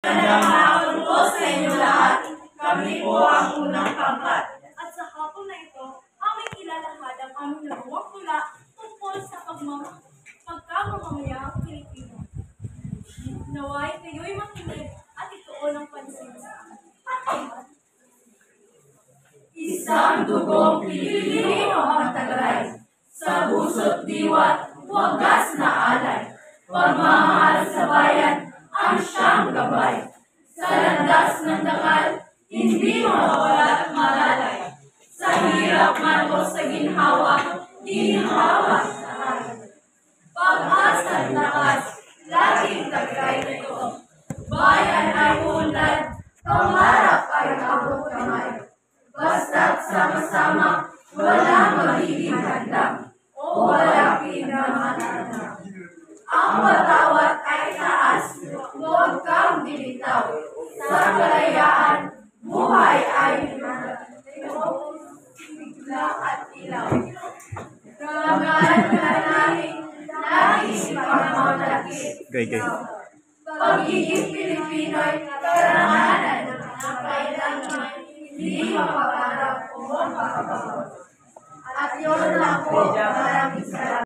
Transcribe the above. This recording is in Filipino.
Magandang hapon po sa inyo lahat. Kami po ang unang pangkat. At sa hapon na ito, aming ilalahad ang aming nagawang tula tungkol sa pagkamamamayang Pilipino. Naway kayo'y makinig at ituon ang pansin sa amin. Isang dugong Pilipino ang taglay, sa puso't diwa't wagas na alay. Pagmamahal sa bayan ang siyang gabay. Sa landas ng dakal, hindi mawawala at malalay. Sa hirap man o sa ginhawa, ginhawa sa akin. Pag-asa at lakas, laging taglay nito. Bayan ay unlad, pangarap ay abot kamay. Basta't sama-sama, walang magiging hadlang o walang pinamatanang. Ang watawat ay taas, huwag kang bibitaw. Sa kalayaan, buhay ay bigla at ilaw. Ragaan ka namin, laging pagmamalakit. Pagiging Pilipino'y karangalan na kailangan hindi mapaparap o mapapabaw. At yun lang po, maraming salamat.